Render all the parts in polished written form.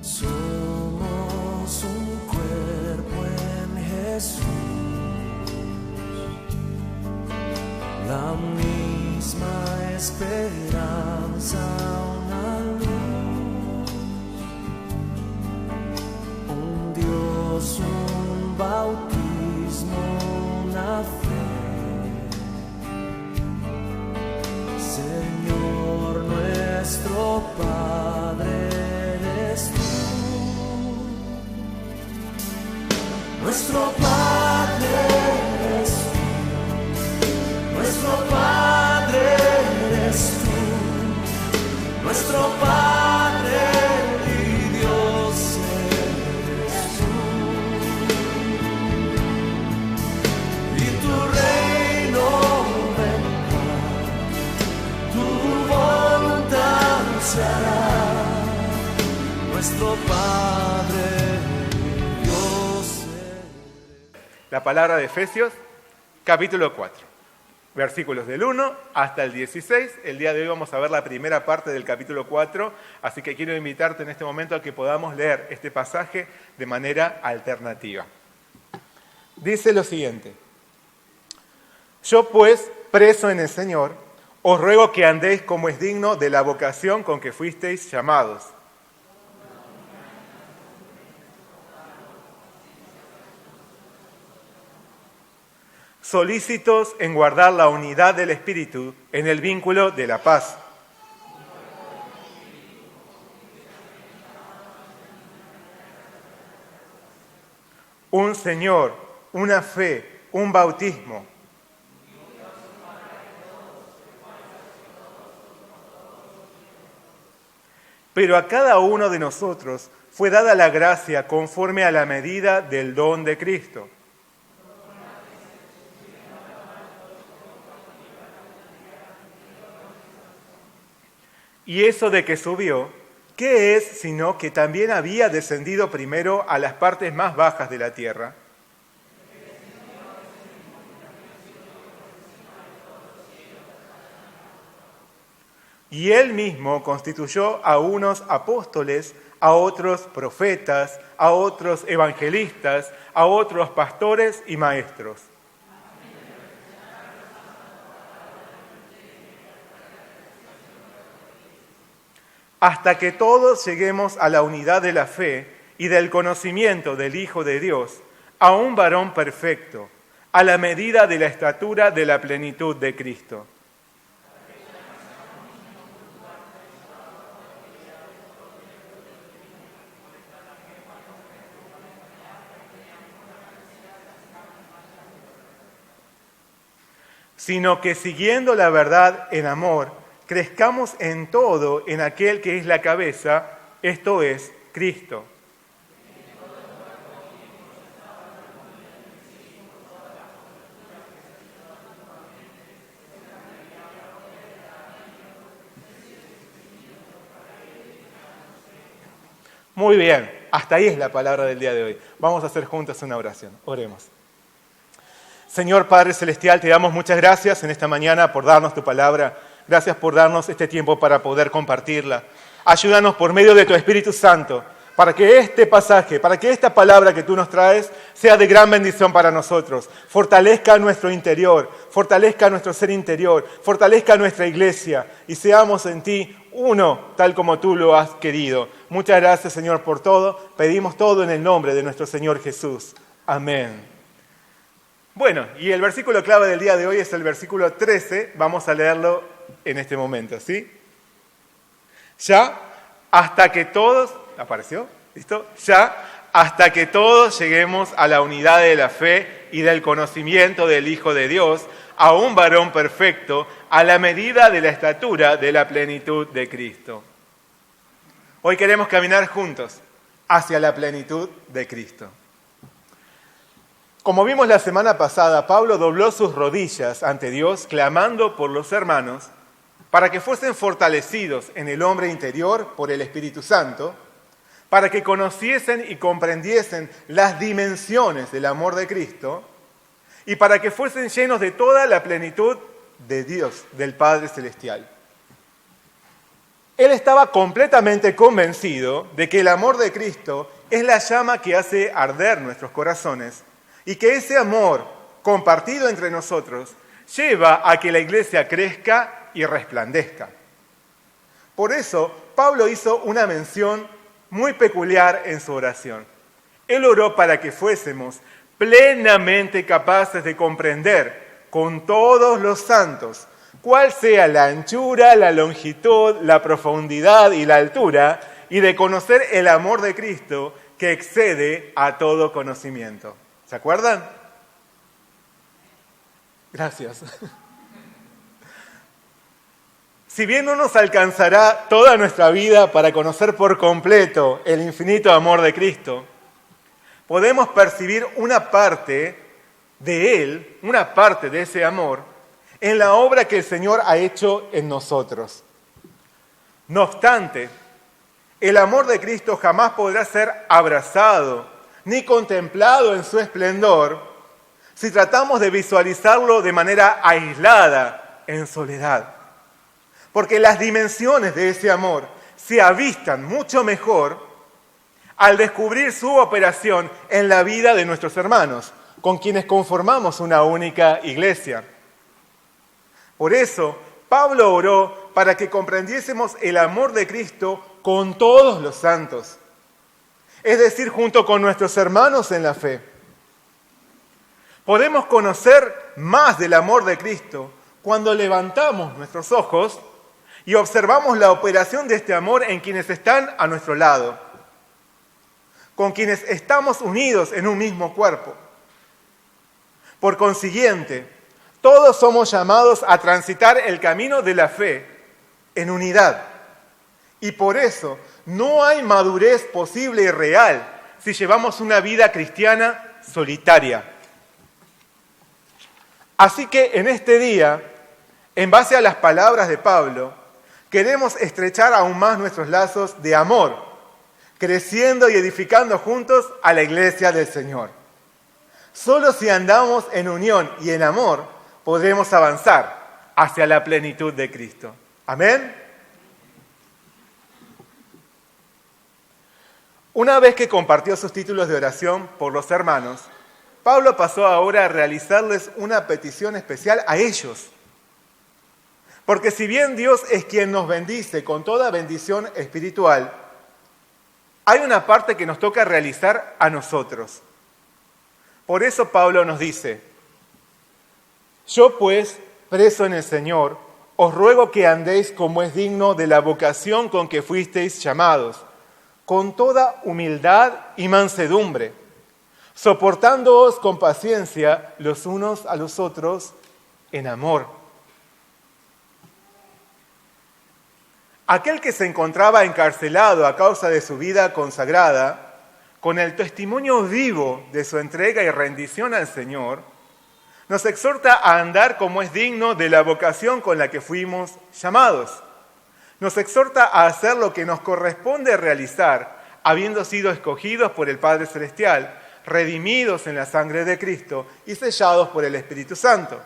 Somos un cuerpo en Jesús, la misma esperanza, una luz, un Dios, un bautismo, una fe. Señor nuestro Padre eres tú. Nuestro Padre eres tú, nuestro Padre eres tú, nuestro Padre y Dios eres tú. Y tu reino vendrá, tu voluntad se hará, nuestro Padre. La palabra de Efesios, capítulo 4, versículos del 1 hasta el 16. El día de hoy vamos a ver la primera parte del capítulo 4, así que quiero invitarte en este momento a que podamos leer este pasaje de manera alternativa. Dice lo siguiente: Yo pues, preso en el Señor, os ruego que andéis como es digno de la vocación con que fuisteis llamados. Solícitos en guardar la unidad del Espíritu en el vínculo de la paz. Un Señor, una fe, un bautismo. Pero a cada uno de nosotros fue dada la gracia conforme a la medida del don de Cristo. Y eso de que subió, ¿qué es sino que también había descendido primero a las partes más bajas de la tierra? Y él mismo constituyó a unos apóstoles, a otros profetas, a otros evangelistas, a otros pastores y maestros. Hasta que todos lleguemos a la unidad de la fe y del conocimiento del Hijo de Dios, a un varón perfecto, a la medida de la estatura de la plenitud de Cristo. Sino que siguiendo la verdad en amor, crezcamos en todo en aquel que es la cabeza, esto es, Cristo. Muy bien, hasta ahí es la palabra del día de hoy. Vamos a hacer juntos una oración. Oremos. Señor Padre Celestial, te damos muchas gracias en esta mañana por darnos tu palabra. Gracias por darnos este tiempo para poder compartirla. Ayúdanos por medio de tu Espíritu Santo para que este pasaje, para que esta palabra que tú nos traes sea de gran bendición para nosotros. Fortalezca nuestro interior, fortalezca nuestro ser interior, fortalezca nuestra iglesia y seamos en ti uno, tal como tú lo has querido. Muchas gracias, Señor, por todo. Pedimos todo en el nombre de nuestro Señor Jesús. Amén. Bueno, y el versículo clave del día de hoy es el versículo 13. Vamos a leerlo en este momento, ¿sí? Ya hasta que todos, ¿apareció? ¿Listo? Ya hasta que todos lleguemos a la unidad de la fe y del conocimiento del Hijo de Dios, a un varón perfecto, a la medida de la estatura de la plenitud de Cristo. Hoy queremos caminar juntos hacia la plenitud de Cristo. Como vimos la semana pasada, Pablo dobló sus rodillas ante Dios, clamando por los hermanos, para que fuesen fortalecidos en el hombre interior por el Espíritu Santo, para que conociesen y comprendiesen las dimensiones del amor de Cristo, y para que fuesen llenos de toda la plenitud de Dios, del Padre Celestial. Él estaba completamente convencido de que el amor de Cristo es la llama que hace arder nuestros corazones y que ese amor compartido entre nosotros lleva a que la iglesia crezca y resplandezca. Por eso, Pablo hizo una mención muy peculiar en su oración. Él oró para que fuésemos plenamente capaces de comprender con todos los santos cuál sea la anchura, la longitud, la profundidad y la altura, y de conocer el amor de Cristo que excede a todo conocimiento. ¿Se acuerdan? Gracias. Si bien no nos alcanzará toda nuestra vida para conocer por completo el infinito amor de Cristo, podemos percibir una parte de Él, una parte de ese amor, en la obra que el Señor ha hecho en nosotros. No obstante, el amor de Cristo jamás podrá ser abrazado ni contemplado en su esplendor si tratamos de visualizarlo de manera aislada, en soledad. Porque las dimensiones de ese amor se avistan mucho mejor al descubrir su operación en la vida de nuestros hermanos, con quienes conformamos una única iglesia. Por eso, Pablo oró para que comprendiésemos el amor de Cristo con todos los santos, es decir, junto con nuestros hermanos en la fe. Podemos conocer más del amor de Cristo cuando levantamos nuestros ojos y observamos la operación de este amor en quienes están a nuestro lado, con quienes estamos unidos en un mismo cuerpo. Por consiguiente, todos somos llamados a transitar el camino de la fe en unidad. Y por eso no hay madurez posible y real si llevamos una vida cristiana solitaria. Así que en este día, en base a las palabras de Pablo, queremos estrechar aún más nuestros lazos de amor, creciendo y edificando juntos a la iglesia del Señor. Solo si andamos en unión y en amor, podremos avanzar hacia la plenitud de Cristo. ¿Amén? Una vez que compartió sus títulos de oración por los hermanos, Pablo pasó ahora a realizarles una petición especial a ellos. Porque si bien Dios es quien nos bendice con toda bendición espiritual, hay una parte que nos toca realizar a nosotros. Por eso Pablo nos dice: yo pues, preso en el Señor, os ruego que andéis como es digno de la vocación con que fuisteis llamados, con toda humildad y mansedumbre, soportándoos con paciencia los unos a los otros en amor. Aquel que se encontraba encarcelado a causa de su vida consagrada, con el testimonio vivo de su entrega y rendición al Señor, nos exhorta a andar como es digno de la vocación con la que fuimos llamados. Nos exhorta a hacer lo que nos corresponde realizar, habiendo sido escogidos por el Padre Celestial, redimidos en la sangre de Cristo y sellados por el Espíritu Santo.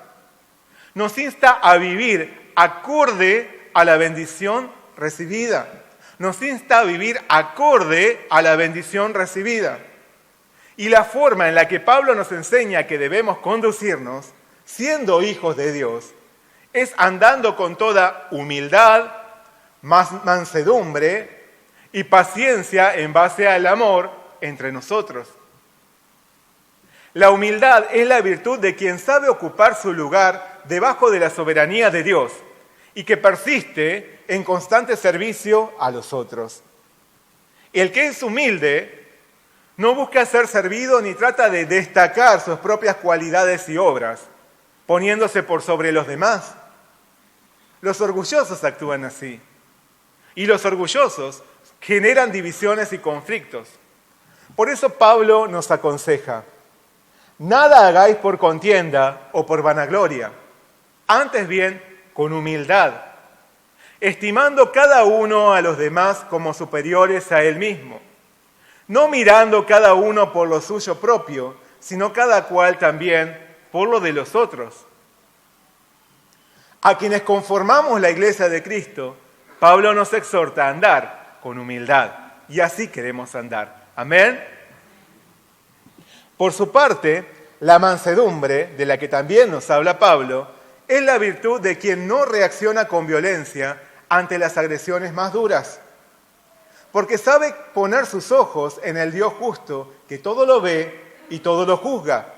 Nos insta a vivir acorde a la bendición recibida. Nos insta a vivir acorde a la bendición recibida. Y la forma en la que Pablo nos enseña que debemos conducirnos, siendo hijos de Dios, es andando con toda humildad, mansedumbre y paciencia en base al amor entre nosotros. La humildad es la virtud de quien sabe ocupar su lugar debajo de la soberanía de Dios y que persiste en constante servicio a los otros. El que es humilde no busca ser servido ni trata de destacar sus propias cualidades y obras, poniéndose por sobre los demás. Los orgullosos actúan así. Y los orgullosos generan divisiones y conflictos. Por eso Pablo nos aconseja: nada hagáis por contienda o por vanagloria, antes bien con humildad, estimando cada uno a los demás como superiores a él mismo, no mirando cada uno por lo suyo propio, sino cada cual también por lo de los otros. A quienes conformamos la iglesia de Cristo, Pablo nos exhorta a andar con humildad y así queremos andar. Amén. Por su parte, la mansedumbre, de la que también nos habla Pablo, es la virtud de quien no reacciona con violencia ante las agresiones más duras, porque sabe poner sus ojos en el Dios justo, que todo lo ve y todo lo juzga.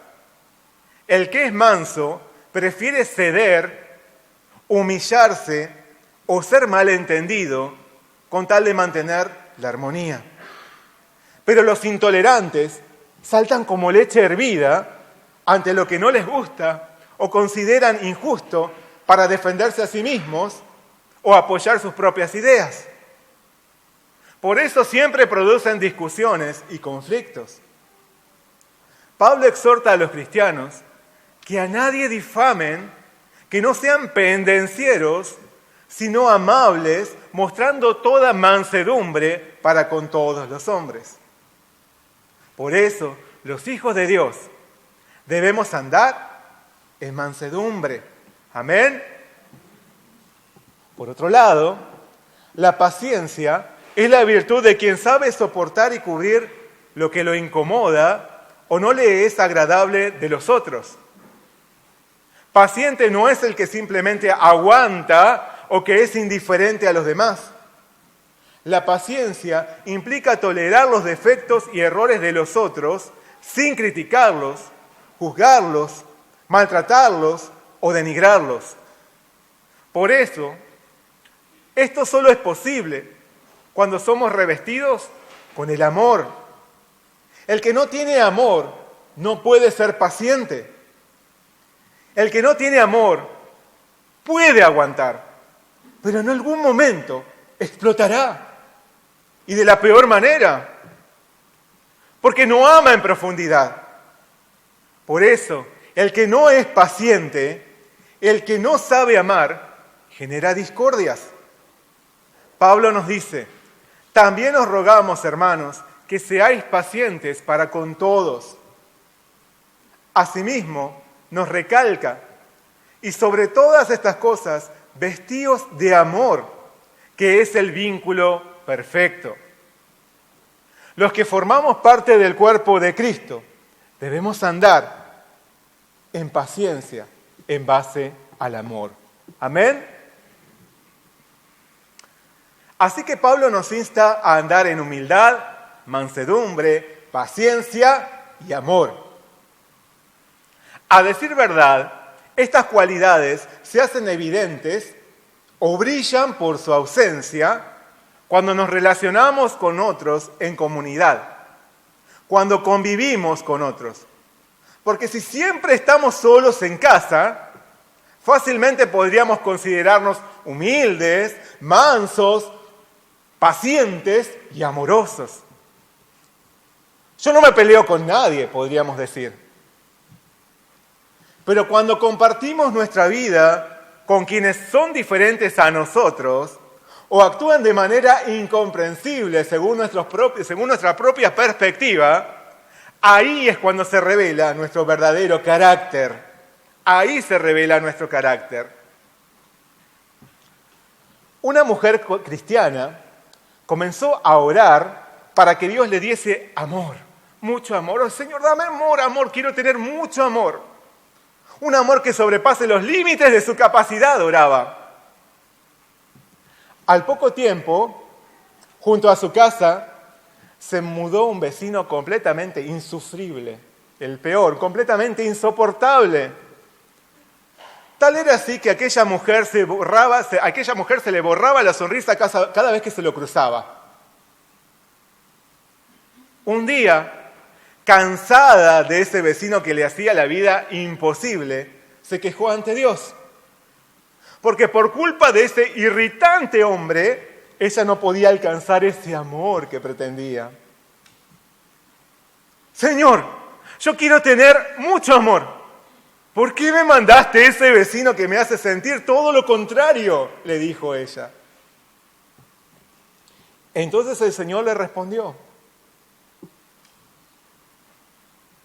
El que es manso prefiere ceder, humillarse o ser malentendido con tal de mantener la armonía. Pero los intolerantes saltan como leche hervida ante lo que no les gusta o consideran injusto para defenderse a sí mismos o apoyar sus propias ideas. Por eso siempre producen discusiones y conflictos. Pablo exhorta a los cristianos que a nadie difamen, que no sean pendencieros, sino amables, mostrando toda mansedumbre para con todos los hombres. Por eso, los hijos de Dios debemos andar en mansedumbre. Amén. Por otro lado, la paciencia es la virtud de quien sabe soportar y cubrir lo que lo incomoda o no le es agradable de los otros. Paciente no es el que simplemente aguanta o que es indiferente a los demás. La paciencia implica tolerar los defectos y errores de los otros sin criticarlos, juzgarlos, maltratarlos o denigrarlos. Por eso, esto solo es posible cuando somos revestidos con el amor. El que no tiene amor no puede ser paciente. El que no tiene amor puede aguantar, pero en algún momento explotará. Y de la peor manera, porque no ama en profundidad. Por eso, el que no es paciente, el que no sabe amar, genera discordias. Pablo nos dice, también os rogamos, hermanos, que seáis pacientes para con todos. Asimismo, nos recalca, y sobre todas estas cosas, vestíos de amor, que es el vínculo perfecto. Los que formamos parte del cuerpo de Cristo, debemos andar en paciencia, en base al amor. Amén. Así que Pablo nos insta a andar en humildad, mansedumbre, paciencia y amor. A decir verdad, estas cualidades se hacen evidentes o brillan por su ausencia cuando nos relacionamos con otros en comunidad, cuando convivimos con otros. Porque si siempre estamos solos en casa, fácilmente podríamos considerarnos humildes, mansos, pacientes y amorosos. Yo no me peleo con nadie, podríamos decir. Pero cuando compartimos nuestra vida con quienes son diferentes a nosotros o actúan de manera incomprensible según nuestra propia perspectiva, ahí es cuando se revela nuestro verdadero carácter. Ahí se revela nuestro carácter. Una mujer cristiana comenzó a orar para que Dios le diese amor, mucho amor. Oh, Señor, dame amor, amor, quiero tener mucho amor. Un amor que sobrepase los límites de su capacidad, oraba. Al poco tiempo, junto a su casa, se mudó un vecino completamente insufrible, el peor, completamente insoportable. Tal era así que a aquella mujer se le borraba la sonrisa cada vez que se lo cruzaba. Un día, cansada de ese vecino que le hacía la vida imposible, se quejó ante Dios. Porque por culpa de ese irritante hombre, ella no podía alcanzar ese amor que pretendía. Señor, yo quiero tener mucho amor. ¿Por qué me mandaste ese vecino que me hace sentir todo lo contrario?, le dijo ella. Entonces el Señor le respondió,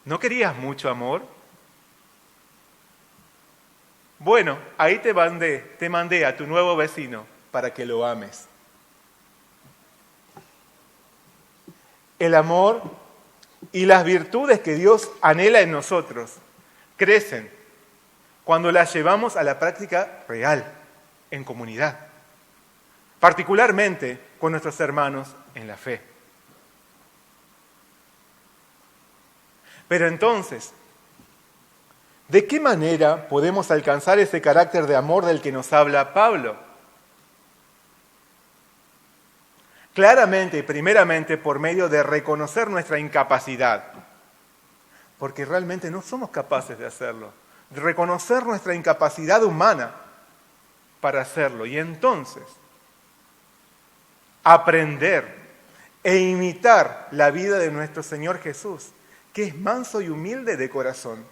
¿no querías mucho amor? Bueno, ahí te mandé a tu nuevo vecino, para que lo ames. El amor y las virtudes que Dios anhela en nosotros crecen cuando las llevamos a la práctica real, en comunidad, particularmente con nuestros hermanos en la fe. Pero entonces, ¿de qué manera podemos alcanzar ese carácter de amor del que nos habla Pablo? Claramente y primeramente por medio de reconocer nuestra incapacidad, porque realmente no somos capaces de hacerlo, de reconocer nuestra incapacidad humana para hacerlo y entonces aprender e imitar la vida de nuestro Señor Jesús, que es manso y humilde de corazón,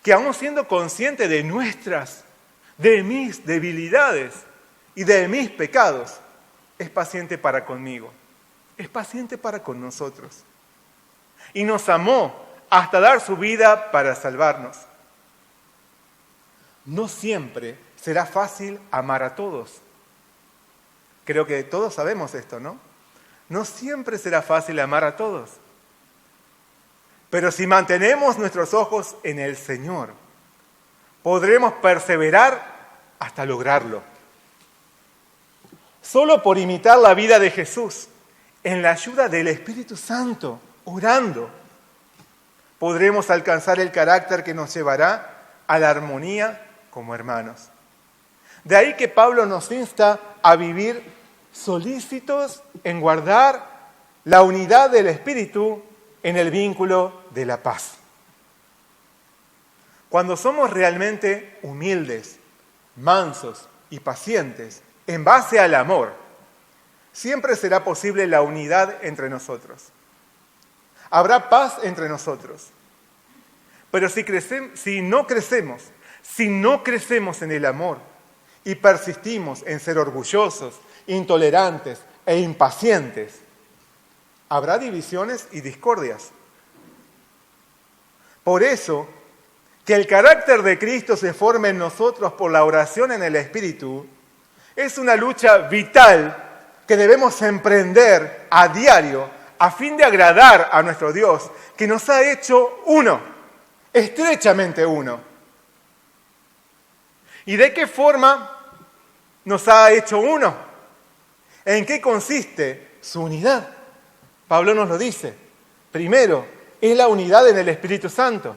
que aun siendo consciente de mis debilidades y de mis pecados, es paciente para conmigo, es paciente para con nosotros. Y nos amó hasta dar su vida para salvarnos. No siempre será fácil amar a todos. Creo que todos sabemos esto, ¿no? No siempre será fácil amar a todos. Pero si mantenemos nuestros ojos en el Señor, podremos perseverar hasta lograrlo. Solo por imitar la vida de Jesús, en la ayuda del Espíritu Santo, orando, podremos alcanzar el carácter que nos llevará a la armonía como hermanos. De ahí que Pablo nos insta a vivir solícitos en guardar la unidad del Espíritu en el vínculo de la paz. Cuando somos realmente humildes, mansos y pacientes, en base al amor, siempre será posible la unidad entre nosotros. Habrá paz entre nosotros. Pero si no crecemos en el amor y persistimos en ser orgullosos, intolerantes e impacientes, habrá divisiones y discordias. Por eso, que el carácter de Cristo se forme en nosotros por la oración en el Espíritu, es una lucha vital que debemos emprender a diario a fin de agradar a nuestro Dios, que nos ha hecho uno, estrechamente uno. ¿Y de qué forma nos ha hecho uno? ¿En qué consiste su unidad? Pablo nos lo dice. Primero, es la unidad en el Espíritu Santo.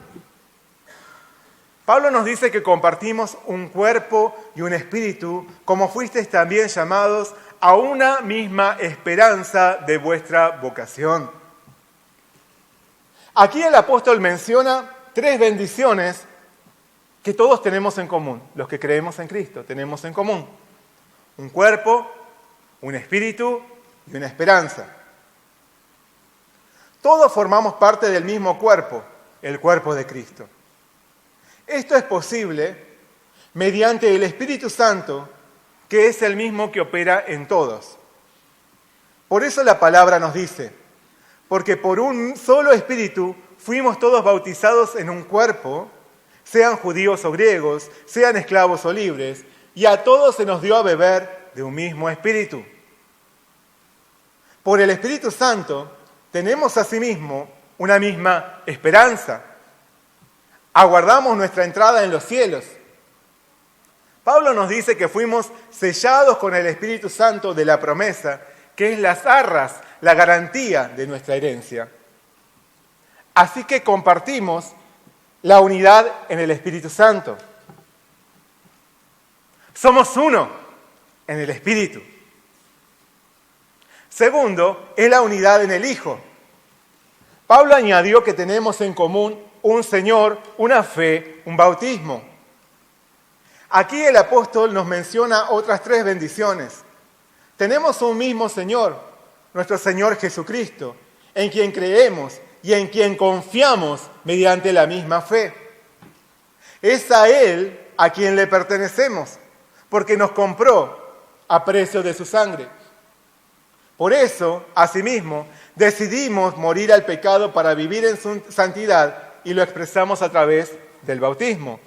Pablo nos dice que compartimos un cuerpo y un espíritu, como fuisteis también llamados a una misma esperanza de vuestra vocación. Aquí el apóstol menciona 3 bendiciones que todos tenemos en común, los que creemos en Cristo, tenemos en común. Un cuerpo, un espíritu y una esperanza. Todos formamos parte del mismo cuerpo, el cuerpo de Cristo. Esto es posible mediante el Espíritu Santo, que es el mismo que opera en todos. Por eso la palabra nos dice, porque por un solo Espíritu fuimos todos bautizados en un cuerpo, sean judíos o griegos, sean esclavos o libres, y a todos se nos dio a beber de un mismo Espíritu. Por el Espíritu Santo tenemos asimismo una misma esperanza. Aguardamos nuestra entrada en los cielos. Pablo nos dice que fuimos sellados con el Espíritu Santo de la promesa, que es las arras, la garantía de nuestra herencia. Así que compartimos la unidad en el Espíritu Santo. Somos uno en el Espíritu. Segundo, es la unidad en el Hijo. Pablo añadió que tenemos en común un Señor, una fe, un bautismo. Aquí el apóstol nos menciona otras 3 bendiciones. Tenemos un mismo Señor, nuestro Señor Jesucristo, en quien creemos y en quien confiamos mediante la misma fe. Es a Él a quien le pertenecemos, porque nos compró a precio de su sangre. Por eso, asimismo, decidimos morir al pecado para vivir en su santidad y lo expresamos a través del bautismo.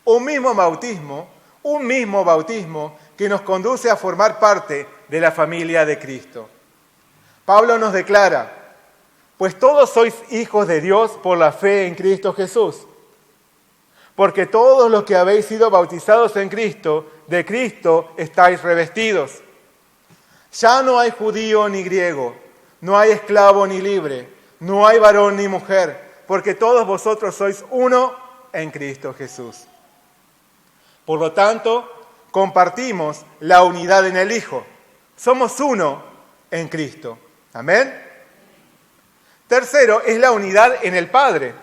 Un mismo bautismo, un mismo bautismo que nos conduce a formar parte de la familia de Cristo. Pablo nos declara: pues todos sois hijos de Dios por la fe en Cristo Jesús. Porque todos los que habéis sido bautizados en Cristo, de Cristo estáis revestidos. Ya no hay judío ni griego, no hay esclavo ni libre, no hay varón ni mujer, porque todos vosotros sois uno en Cristo Jesús. Por lo tanto, compartimos la unidad en el Hijo. Somos uno en Cristo. Amén. Tercero, es la unidad en el Padre.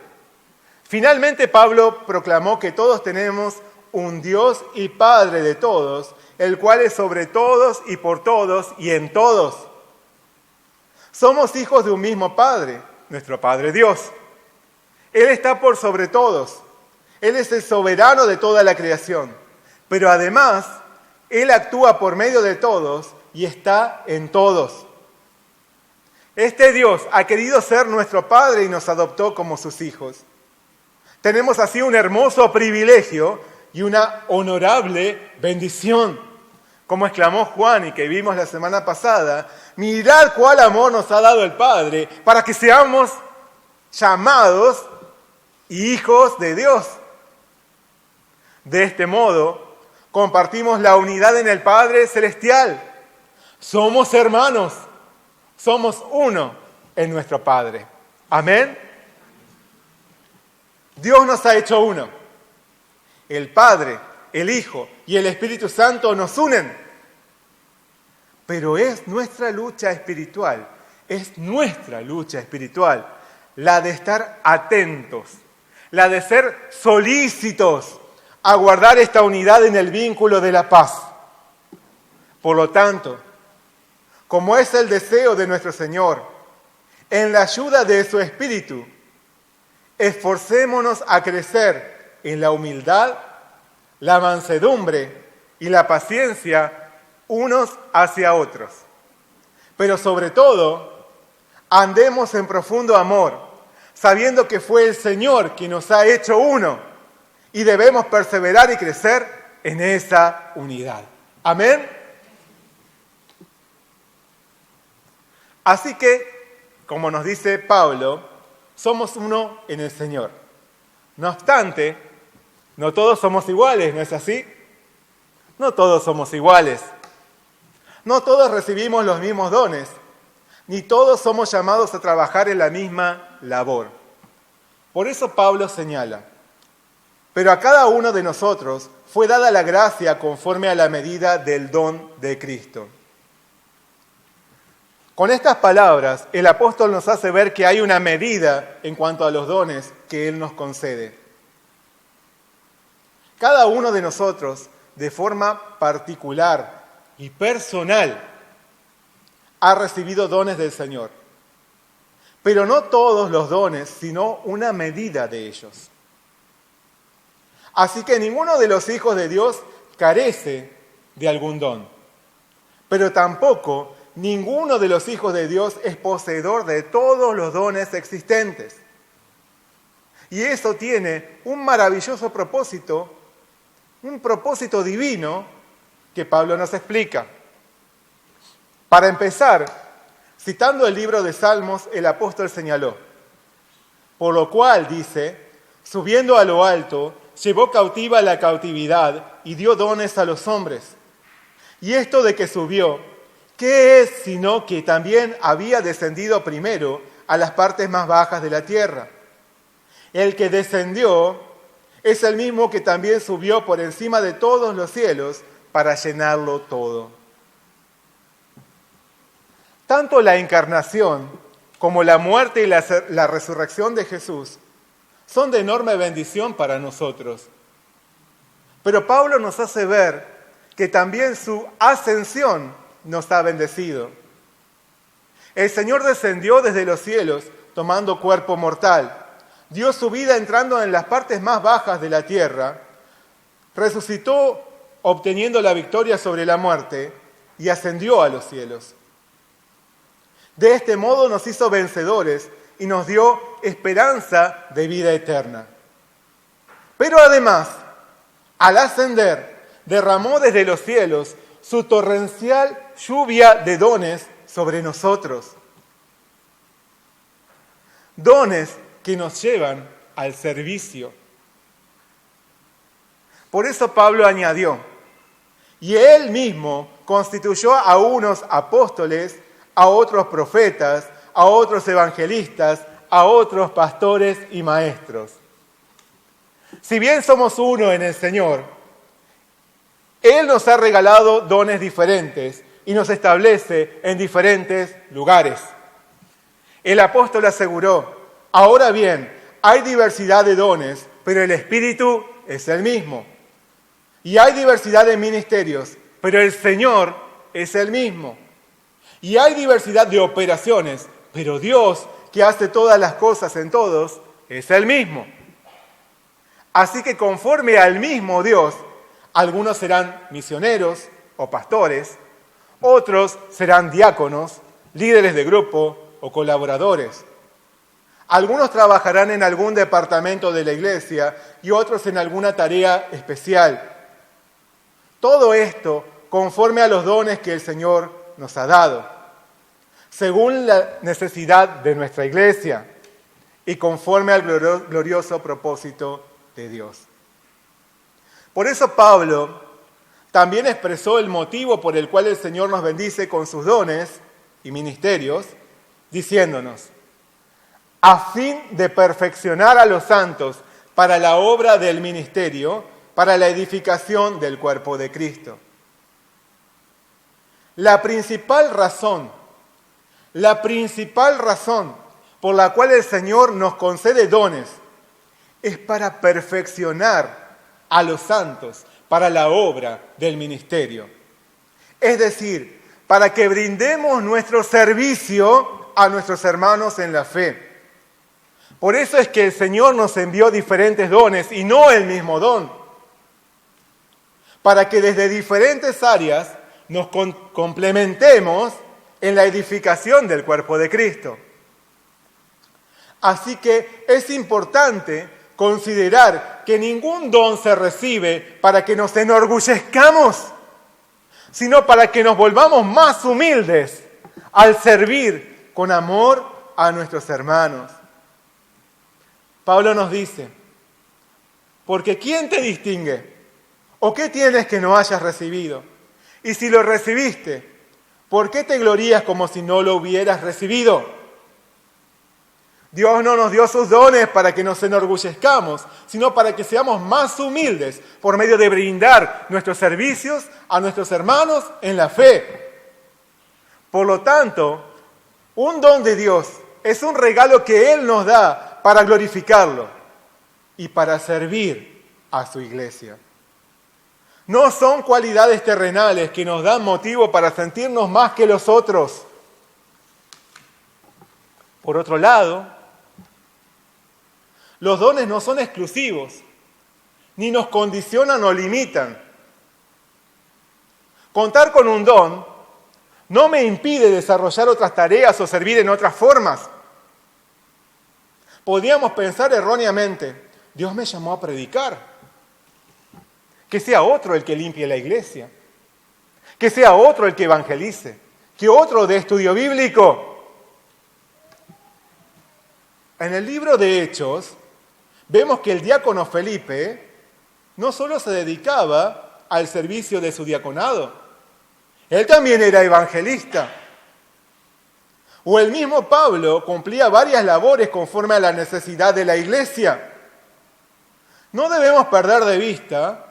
Finalmente, Pablo proclamó que todos tenemos un Dios y Padre de todos, el cual es sobre todos y por todos y en todos. Somos hijos de un mismo Padre, nuestro Padre Dios. Él está por sobre todos. Él es el soberano de toda la creación. Pero además, Él actúa por medio de todos y está en todos. Este Dios ha querido ser nuestro Padre y nos adoptó como sus hijos. Tenemos así un hermoso privilegio y una honorable bendición. Como exclamó Juan y que vimos la semana pasada: mirad cuál amor nos ha dado el Padre para que seamos llamados hijos de Dios. De este modo, compartimos la unidad en el Padre Celestial. Somos hermanos, somos uno en nuestro Padre. Amén. Dios nos ha hecho uno. El Padre, el Hijo y el Espíritu Santo nos unen. Pero es nuestra lucha espiritual, la de estar atentos, la de ser solícitos a guardar esta unidad en el vínculo de la paz. Por lo tanto, como es el deseo de nuestro Señor, en la ayuda de su Espíritu, esforcémonos a crecer en la humildad, la mansedumbre y la paciencia unos hacia otros. Pero sobre todo, andemos en profundo amor, sabiendo que fue el Señor quien nos ha hecho uno y debemos perseverar y crecer en esa unidad. Amén. Así que, como nos dice Pablo, somos uno en el Señor. No obstante, no todos somos iguales, ¿no es así? No todos somos iguales. No todos recibimos los mismos dones, ni todos somos llamados a trabajar en la misma labor. Por eso Pablo señala: pero a cada uno de nosotros fue dada la gracia conforme a la medida del don de Cristo. Con estas palabras, el apóstol nos hace ver que hay una medida en cuanto a los dones que Él nos concede. Cada uno de nosotros, de forma particular y personal, ha recibido dones del Señor. Pero no todos los dones, sino una medida de ellos. Así que ninguno de los hijos de Dios carece de algún don. Pero tampoco ninguno de los hijos de Dios es poseedor de todos los dones existentes. Y eso tiene un maravilloso propósito, un propósito divino que Pablo nos explica. Para empezar, citando el libro de Salmos, el apóstol señaló: por lo cual, dice, subiendo a lo alto, llevó cautiva la cautividad y dio dones a los hombres. Y esto de que subió, ¿qué es sino que también había descendido primero a las partes más bajas de la tierra? El que descendió es el mismo que también subió por encima de todos los cielos para llenarlo todo. Tanto la encarnación como la muerte y la resurrección de Jesús son de enorme bendición para nosotros. Pero Pablo nos hace ver que también su ascensión nos ha bendecido. El Señor descendió desde los cielos tomando cuerpo mortal, dio su vida entrando en las partes más bajas de la tierra, resucitó obteniendo la victoria sobre la muerte y ascendió a los cielos. De este modo nos hizo vencedores y nos dio esperanza de vida eterna. Pero además, al ascender, derramó desde los cielos su torrencial lluvia de dones sobre nosotros. Dones que nos llevan al servicio. Por eso Pablo añadió, y él mismo constituyó a unos apóstoles, a otros profetas, a otros evangelistas, a otros pastores y maestros. Si bien somos uno en el Señor, Él nos ha regalado dones diferentes y nos establece en diferentes lugares. El apóstol aseguró, ahora bien, hay diversidad de dones, pero el Espíritu es el mismo. Y hay diversidad de ministerios, pero el Señor es el mismo. Y hay diversidad de operaciones, pero Dios, que hace todas las cosas en todos, es el mismo. Así que conforme al mismo Dios, algunos serán misioneros o pastores, otros serán diáconos, líderes de grupo o colaboradores. Algunos trabajarán en algún departamento de la iglesia y otros en alguna tarea especial. Todo esto conforme a los dones que el Señor nos ha dado, según la necesidad de nuestra iglesia y conforme al glorioso propósito de Dios. Por eso Pablo también expresó el motivo por el cual el Señor nos bendice con sus dones y ministerios, diciéndonos, a fin de perfeccionar a los santos para la obra del ministerio, para la edificación del cuerpo de Cristo. La principal razón por la cual el Señor nos concede dones es para perfeccionar a los santos para la obra del ministerio. Es decir, para que brindemos nuestro servicio a nuestros hermanos en la fe. Por eso es que el Señor nos envió diferentes dones y no el mismo don. Para que desde diferentes áreas nos complementemos en la edificación del cuerpo de Cristo. Así que es importante considerar que ningún don se recibe para que nos enorgullezcamos, sino para que nos volvamos más humildes al servir con amor a nuestros hermanos. Pablo nos dice, porque ¿quién te distingue? ¿O qué tienes que no hayas recibido? Y si lo recibiste, ¿por qué te glorías como si no lo hubieras recibido? Dios no nos dio sus dones para que nos enorgullezcamos, sino para que seamos más humildes por medio de brindar nuestros servicios a nuestros hermanos en la fe. Por lo tanto, un don de Dios es un regalo que Él nos da para glorificarlo y para servir a su iglesia. No son cualidades terrenales que nos dan motivo para sentirnos más que los otros. Por otro lado, los dones no son exclusivos, ni nos condicionan o limitan. Contar con un don no me impide desarrollar otras tareas o servir en otras formas. Podríamos pensar erróneamente, Dios me llamó a predicar. Que sea otro el que limpie la iglesia, que sea otro el que evangelice, que otro dé estudio bíblico. En el libro de Hechos vemos que el diácono Felipe no solo se dedicaba al servicio de su diaconado, él también era evangelista. O el mismo Pablo cumplía varias labores conforme a la necesidad de la iglesia. No debemos perder de vista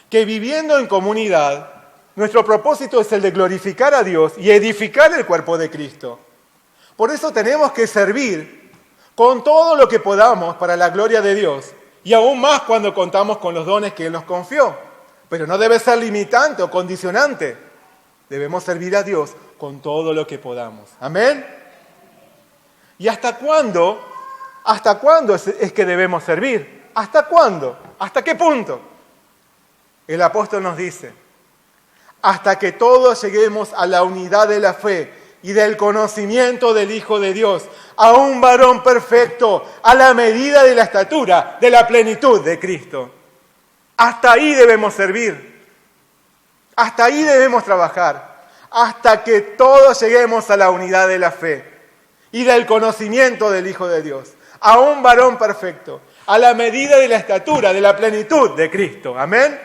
que viviendo en comunidad, nuestro propósito es el de glorificar a Dios y edificar el cuerpo de Cristo. Por eso tenemos que servir con todo lo que podamos para la gloria de Dios, y aún más cuando contamos con los dones que Él nos confió. Pero no debe ser limitante o condicionante. Debemos servir a Dios con todo lo que podamos. ¿Amén? ¿Y hasta cuándo? ¿Hasta cuándo es que debemos servir? ¿Hasta cuándo? ¿Hasta qué punto? El apóstol nos dice, hasta que todos lleguemos a la unidad de la fe y del conocimiento del Hijo de Dios, a un varón perfecto, a la medida de la estatura, de la plenitud de Cristo. Hasta ahí debemos servir. Hasta ahí debemos trabajar, hasta que todos lleguemos a la unidad de la fe y del conocimiento del Hijo de Dios, a un varón perfecto, a la medida de la estatura, de la plenitud de Cristo. Amén.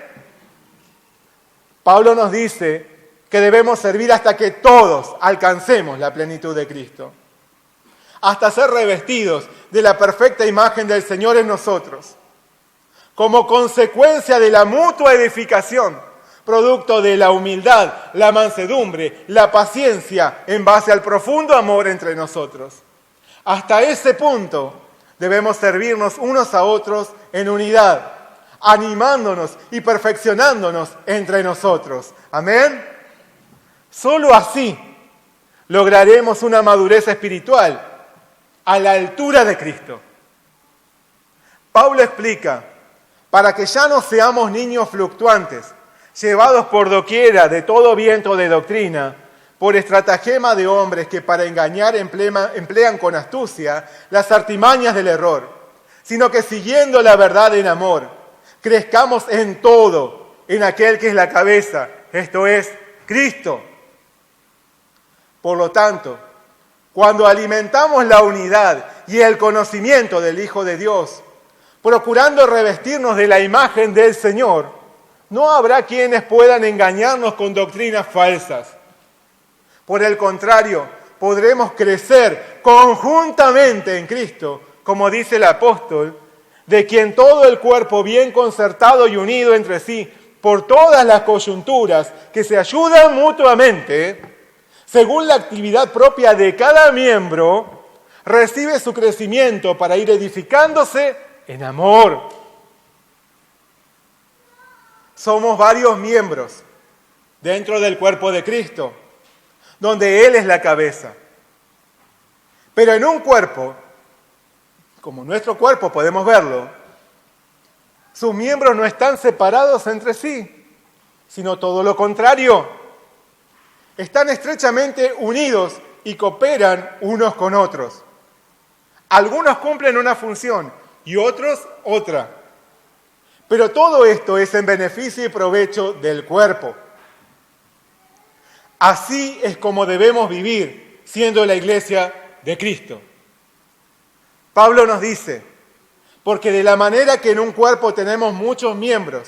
Pablo nos dice que debemos servir hasta que todos alcancemos la plenitud de Cristo, hasta ser revestidos de la perfecta imagen del Señor en nosotros, como consecuencia de la mutua edificación, producto de la humildad, la mansedumbre, la paciencia, en base al profundo amor entre nosotros. Hasta ese punto debemos servirnos unos a otros en unidad, animándonos y perfeccionándonos entre nosotros. Amén. Solo así lograremos una madurez espiritual a la altura de Cristo. Pablo explica, para que ya no seamos niños fluctuantes, llevados por doquiera de todo viento de doctrina, por estratagema de hombres que para engañar emplean con astucia las artimañas del error, sino que siguiendo la verdad en amor, crezcamos en todo, en aquel que es la cabeza, esto es, Cristo. Por lo tanto, cuando alimentamos la unidad y el conocimiento del Hijo de Dios, procurando revestirnos de la imagen del Señor, no habrá quienes puedan engañarnos con doctrinas falsas. Por el contrario, podremos crecer conjuntamente en Cristo, como dice el apóstol, de quien todo el cuerpo bien concertado y unido entre sí, por todas las coyunturas que se ayudan mutuamente, según la actividad propia de cada miembro, recibe su crecimiento para ir edificándose en amor. Somos varios miembros dentro del cuerpo de Cristo, donde Él es la cabeza. Pero en un cuerpo, como nuestro cuerpo podemos verlo, sus miembros no están separados entre sí, sino todo lo contrario. Están estrechamente unidos y cooperan unos con otros. Algunos cumplen una función y otros otra. Pero todo esto es en beneficio y provecho del cuerpo. Así es como debemos vivir, siendo la iglesia de Cristo. Pablo nos dice, porque de la manera que en un cuerpo tenemos muchos miembros,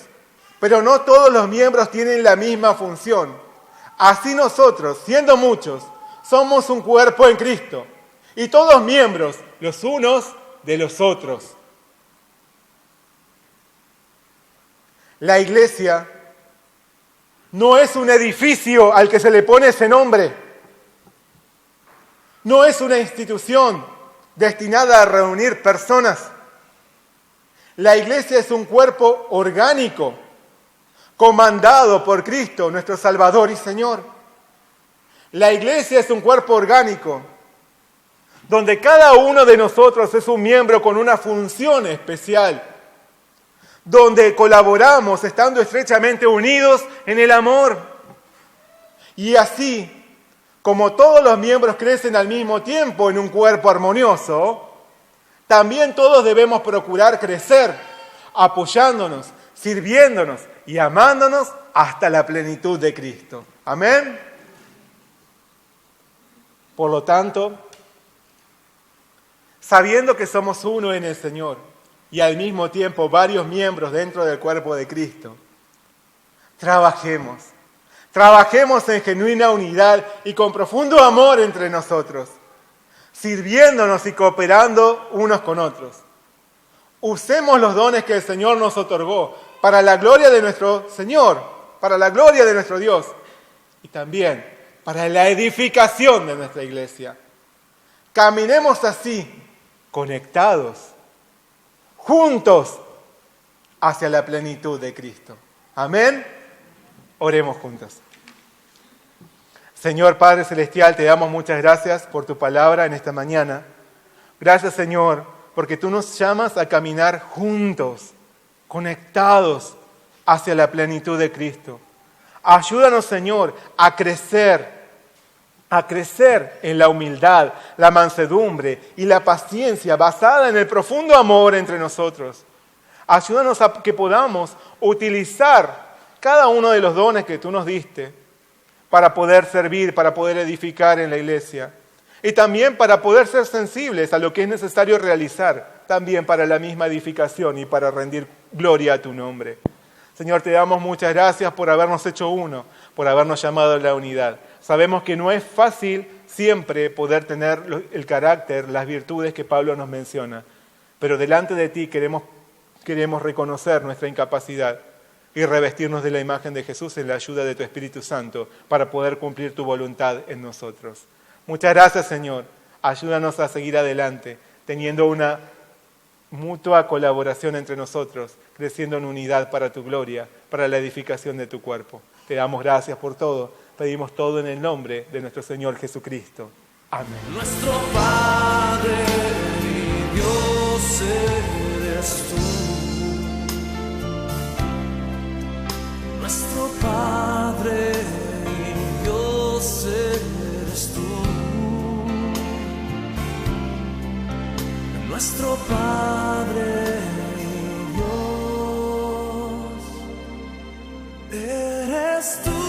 pero no todos los miembros tienen la misma función, así nosotros, siendo muchos, somos un cuerpo en Cristo, y todos miembros los unos de los otros. La iglesia no es un edificio al que se le pone ese nombre. No es una institución destinada a reunir personas. La iglesia es un cuerpo orgánico, comandado por Cristo, nuestro Salvador y Señor. La iglesia es un cuerpo orgánico, donde cada uno de nosotros es un miembro con una función especial, donde colaboramos estando estrechamente unidos en el amor. Y así, como todos los miembros crecen al mismo tiempo en un cuerpo armonioso, también todos debemos procurar crecer, apoyándonos, sirviéndonos y amándonos hasta la plenitud de Cristo. Amén. Por lo tanto, sabiendo que somos uno en el Señor y al mismo tiempo varios miembros dentro del cuerpo de Cristo, trabajemos en genuina unidad y con profundo amor entre nosotros, sirviéndonos y cooperando unos con otros. Usemos los dones que el Señor nos otorgó para la gloria de nuestro Señor, para la gloria de nuestro Dios y también para la edificación de nuestra iglesia. Caminemos así, conectados, juntos, hacia la plenitud de Cristo. Amén. Oremos juntos. Señor Padre Celestial, te damos muchas gracias por tu palabra en esta mañana. Gracias, Señor, porque tú nos llamas a caminar juntos, conectados hacia la plenitud de Cristo. Ayúdanos, Señor, a crecer en la humildad, la mansedumbre y la paciencia basada en el profundo amor entre nosotros. Ayúdanos a que podamos utilizar cada uno de los dones que tú nos diste para poder servir, para poder edificar en la iglesia. Y también para poder ser sensibles a lo que es necesario realizar, también para la misma edificación y para rendir gloria a tu nombre. Señor, te damos muchas gracias por habernos hecho uno, por habernos llamado a la unidad. Sabemos que no es fácil siempre poder tener el carácter, las virtudes que Pablo nos menciona, pero delante de ti queremos reconocer nuestra incapacidad y revestirnos de la imagen de Jesús en la ayuda de tu Espíritu Santo para poder cumplir tu voluntad en nosotros. Muchas gracias, Señor. Ayúdanos a seguir adelante, teniendo una mutua colaboración entre nosotros, creciendo en unidad para tu gloria, para la edificación de tu cuerpo. Te damos gracias por todo. Pedimos todo en el nombre de nuestro Señor Jesucristo. Amén. Nuestro Padre y Dios eres tú. Nuestro Padre y Dios eres tú. Nuestro Padre y Dios eres tú.